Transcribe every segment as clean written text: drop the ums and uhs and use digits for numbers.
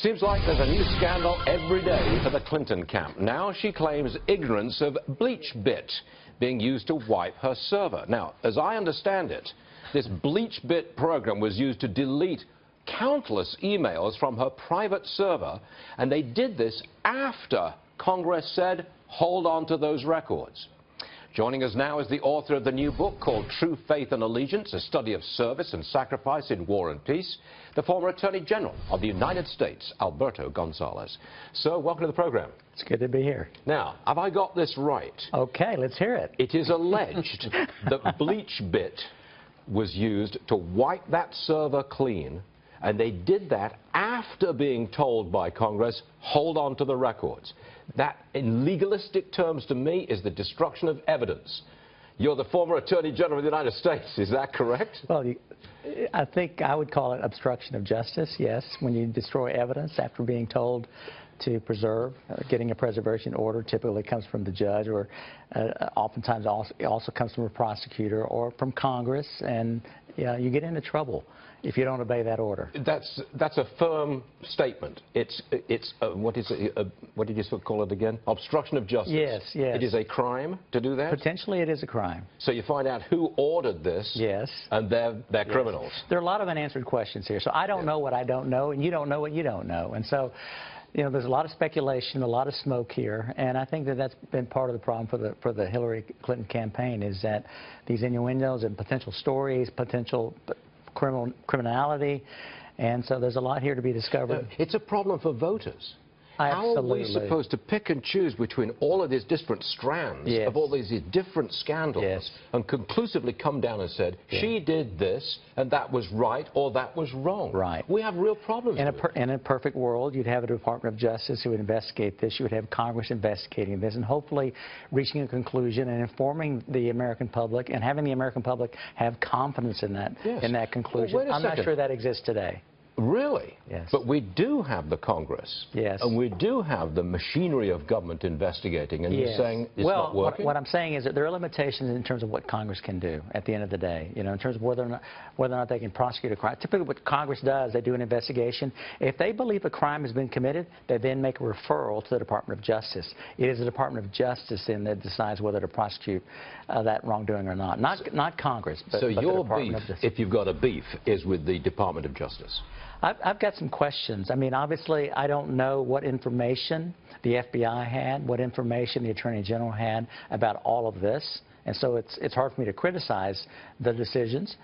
Seems like there's a new scandal every day for the Clinton camp. Now she claims ignorance of BleachBit being used to wipe her server. Now, as I understand it, this BleachBit program was used to delete countless emails from her private server, and they did this after Congress said, hold on to those records. Joining us now is the author of the new book called True Faith and Allegiance, a study of service and sacrifice in war and peace, the former Attorney General of the United States, Alberto Gonzales. Sir, welcome to the program. It's good to be here. Now, have I got this right? Okay, let's hear it. It is alleged that BleachBit was used to wipe that server clean, and they did that after being told by Congress, hold on to the records. That, in legalistic terms to me, is the destruction of evidence. You're the former Attorney General of the United States, is that correct? Well, I think I would call it obstruction of justice, yes, when you destroy evidence after being told to preserve. Getting a preservation order typically comes from the judge, or oftentimes it also comes from a prosecutor or from Congress, and you get into trouble if you don't obey that order. That's a firm statement. It's what is it? What did you call it again? Obstruction of justice. Yes, yes. It is a crime to do that? Potentially it is a crime. So you find out who ordered this. Yes. And they're criminals. There are a lot of unanswered questions here. So I don't know what I don't know, and you don't know what you don't know. And so, you know, there's a lot of speculation, a lot of smoke here, and I think that that's been part of the problem for the Hillary Clinton campaign, is that these innuendos and potential stories, potential criminality, and so there's a lot here to be discovered. It's a problem for voters. Absolutely. How are we supposed to pick and choose between all of these different strands of all these different scandals and conclusively come down and said, she did this and that was right or that was wrong? Right. We have real problems in a perfect world, you'd have a Department of Justice who would investigate this. You would have Congress investigating this and hopefully reaching a conclusion and informing the American public and having the American public have confidence in that conclusion. Well, I'm not sure that exists today. Really? Yes. But we do have the Congress. Yes. And we do have the machinery of government investigating, and you're saying it's not working? What I'm saying is that there are limitations in terms of what Congress can do at the end of the day, you know, in terms of whether or not they can prosecute a crime. Typically what Congress does, they do an investigation. If they believe a crime has been committed, they then make a referral to the Department of Justice. It is the Department of Justice then that decides whether to prosecute that wrongdoing or not. Not Congress, but your Department beef, of Justice. if you've got a beef, is with the Department of Justice? I've got some questions. I mean, obviously, I don't know what information the FBI had, what information the Attorney General had about all of this, and so it's hard for me to criticize the decisions.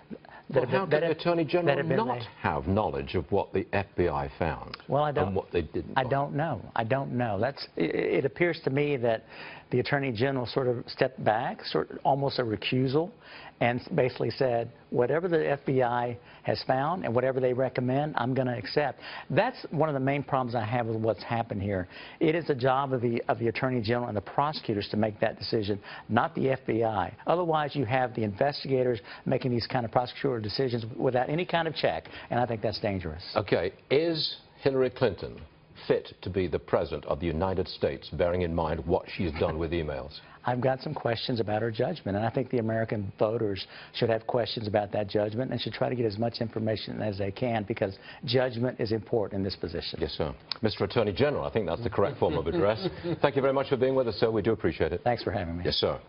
Well, how can the Attorney General not have knowledge of what the FBI found? Well, and what they didn't find? I don't know. I don't know. It appears to me that the Attorney General sort of stepped back, almost a recusal, and basically said, whatever the FBI has found and whatever they recommend, I'm going to accept. That's one of the main problems I have with what's happened here. It is the job of the Attorney General and the prosecutors to make that decision, not the FBI. Otherwise, you have the investigators making these kind of prosecutorial decisions without any kind of check, and I think that's dangerous. Okay. Is Hillary Clinton fit to be the President of the United States, bearing in mind what she's done with emails? I've got some questions about her judgment, and I think the American voters should have questions about that judgment and should try to get as much information as they can, because judgment is important in this position. Yes, sir. Mr. Attorney General, I think that's the correct form of address. Thank you very much for being with us, sir. We do appreciate it. Thanks for having me. Yes, sir.